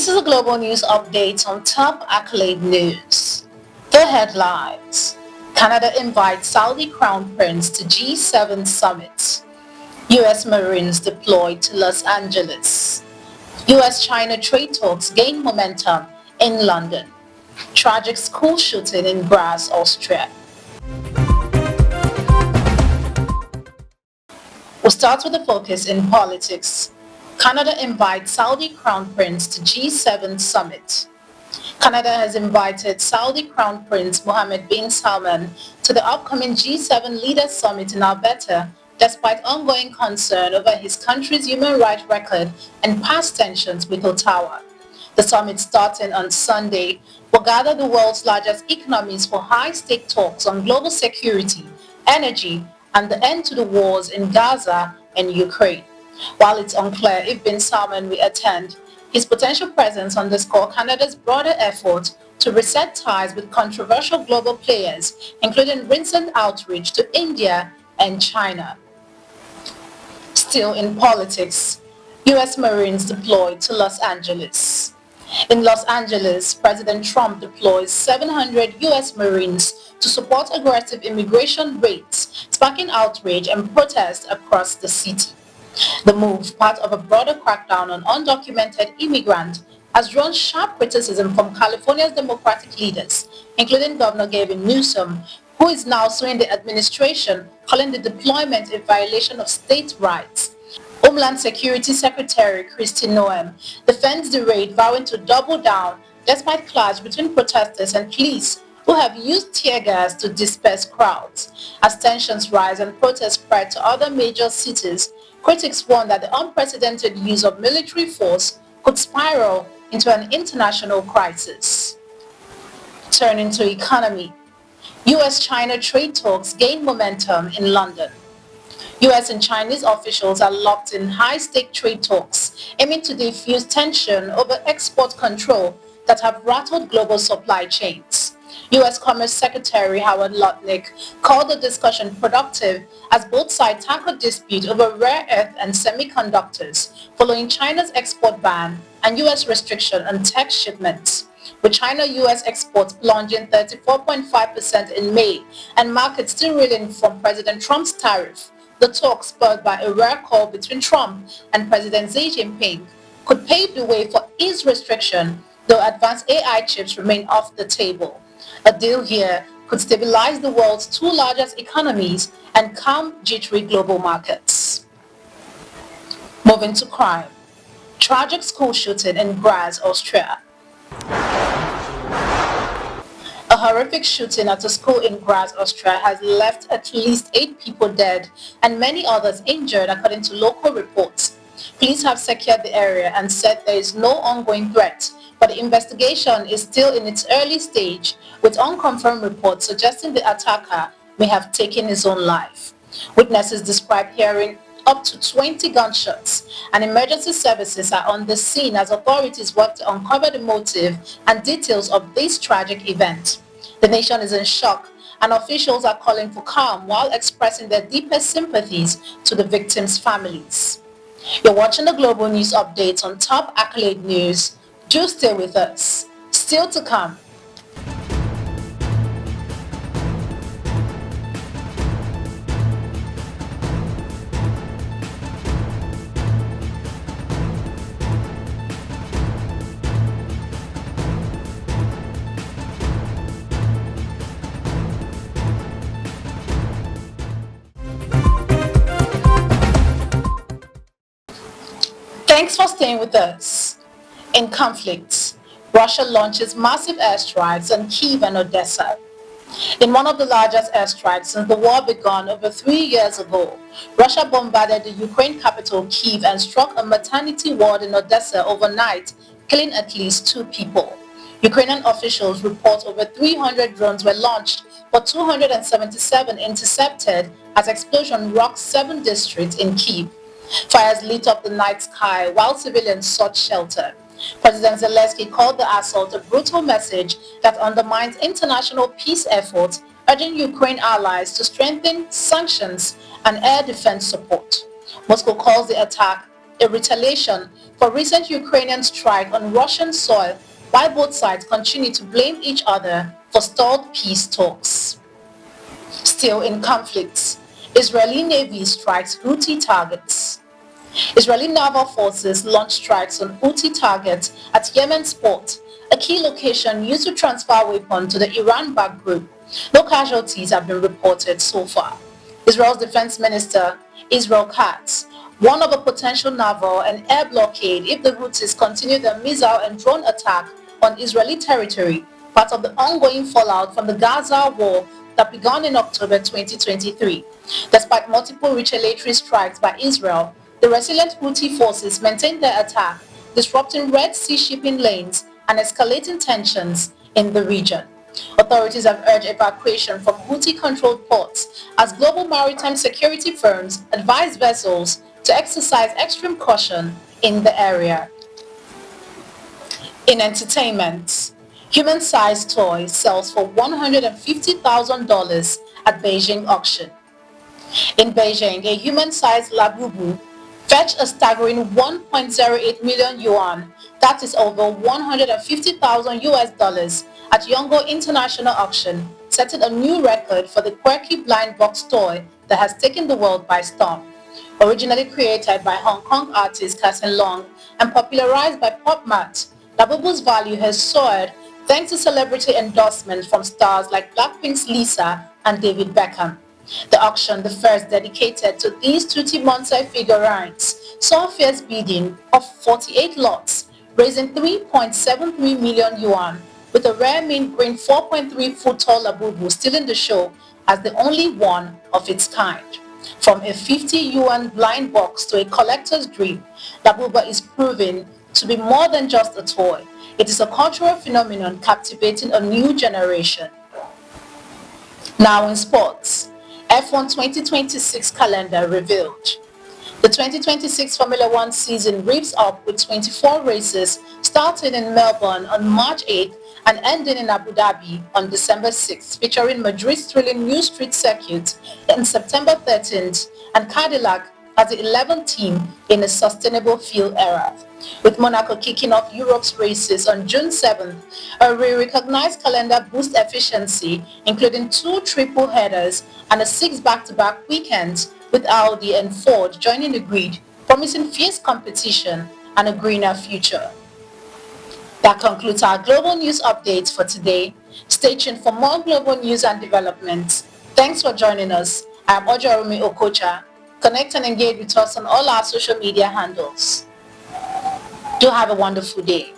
This is a global news update on top accolade news. The headlines: Canada invites Saudi Crown Prince to G7 summit. U.S. Marines deployed to Los Angeles. U.S.-China trade talks gain momentum in London. Tragic school shooting in Graz, Austria. We'll start with the focus in politics. Canada invites Saudi Crown Prince to G7 summit. Canada has invited Saudi Crown Prince Mohammed bin Salman to the upcoming G7 Leaders Summit in Alberta, despite ongoing concern over his country's human rights record and past tensions with Ottawa. The summit, starting on Sunday, will gather the world's largest economies for high-stake talks on global security, energy, and the end to the wars in Gaza and Ukraine. While it's unclear if bin Salman will attend, his potential presence underscores Canada's broader effort to reset ties with controversial global players, including recent outrage to India and China. Still in politics, U.S. Marines deployed to Los Angeles. In Los Angeles, President Trump deploys 700 U.S. Marines to support aggressive immigration raids, sparking outrage and protest across the city. The move, part of a broader crackdown on undocumented immigrants, has drawn sharp criticism from California's Democratic leaders, including Governor Gavin Newsom, who is now suing the administration, calling the deployment a violation of state rights. Homeland Security Secretary Kristi Noem defends the raid, vowing to double down despite clash between protesters and police, who have used tear gas to disperse crowds. As tensions rise and protests spread to other major cities, critics warn that the unprecedented use of military force could spiral into an international crisis. Turning to economy, U.S.-China trade talks gain momentum in London. U.S. and Chinese officials are locked in high-stake trade talks, aiming to defuse tension over export control that have rattled global supply chains. U.S. Commerce Secretary Howard Lutnick called the discussion productive as both sides tackle dispute over rare earth and semiconductors following China's export ban and U.S. restriction on tech shipments. With China-U.S. exports plunging 34.5% in May and markets still reeling from President Trump's tariff, the talks, spurred by a rare call between Trump and President Xi Jinping, could pave the way for ease restriction, though advanced AI chips remain off the table. A deal here could stabilize the world's two largest economies and calm jittery global markets. Moving to crime. Tragic school shooting in Graz, Austria. A horrific shooting at a school in Graz, Austria has left at least 8 people dead and many others injured, according to local reports. Police have secured the area and said there is no ongoing threat, but the investigation is still in its early stage, with unconfirmed reports suggesting the attacker may have taken his own life. Witnesses describe hearing up to 20 gunshots, and emergency services are on the scene as authorities work to uncover the motive and details of this tragic event. The nation is in shock, and officials are calling for calm while expressing their deepest sympathies to the victims' families. You're watching the Global News Updates on Top Accolade News. Do stay with us. Still to come. Thanks for staying with us. In conflicts, Russia launches massive airstrikes on Kyiv and Odessa. In one of the largest airstrikes since the war began over 3 years ago, Russia bombarded the Ukraine capital Kyiv and struck a maternity ward in Odessa overnight, killing at least 2 people. Ukrainian officials report over 300 drones were launched, but 277 intercepted as explosion rocked 7 districts in Kyiv. Fires lit up the night sky while civilians sought shelter. President Zelensky called the assault a brutal message that undermines international peace efforts, urging Ukraine allies to strengthen sanctions and air defense support. Moscow calls the attack a retaliation for recent Ukrainian strike on Russian soil, while both sides continue to blame each other for stalled peace talks. Still in conflict, Israeli Navy strikes Houthi targets. Israeli naval forces launched strikes on Houthi targets at Yemen's port, a key location used to transfer weapons to the Iran-backed group. No casualties have been reported so far. Israel's defense minister, Israel Katz, warned of a potential naval and air blockade if the Houthis continue their missile and drone attack on Israeli territory, part of the ongoing fallout from the Gaza war that began in October 2023. Despite multiple retaliatory strikes by Israel, the resilient Houthi forces maintained their attack, disrupting Red Sea shipping lanes and escalating tensions in the region. Authorities have urged evacuation from Houthi-controlled ports as global maritime security firms advise vessels to exercise extreme caution in the area. In entertainment, human-sized toy sells for $150,000 at Beijing auction. In Beijing, a human-sized labubu fetched a staggering 1.08 million yuan, that is over 150,000 US dollars, at Yongo International Auction, setting a new record for the quirky blind box toy that has taken the world by storm. Originally created by Hong Kong artist Cassie Long and popularized by Pop Mart, Labubu's value has soared thanks to celebrity endorsements from stars like Blackpink's Lisa and David Beckham. The auction, the first dedicated to these Tutti Monster figurines, saw fierce bidding of 48 lots, raising 3.73 million yuan, with a rare mint green 4.3-foot tall Labubu still in the show as the only one of its kind. From a 50 yuan blind box to a collector's dream, Labubu is proving to be more than just a toy. It is a cultural phenomenon captivating a new generation. Now in sports, F1 2026 calendar revealed. The 2026 Formula One season revs up with 24 races starting in Melbourne on March 8th and ending in Abu Dhabi on December 6th, featuring Madrid's thrilling New Street Circuit on September 13th and Cadillac as the 11th team in a sustainable fuel era. With Monaco kicking off Europe's races on June 7th, a re-recognized calendar boosts efficiency, including 2 triple headers and a 6 back-to-back weekends, with Audi and Ford joining the grid, promising fierce competition and a greener future. That concludes our global news updates for today. Stay tuned for more global news and developments. Thanks for joining us. I'm Ojarumi Okocha. Connect and engage with us on all our social media handles. Do have a wonderful day.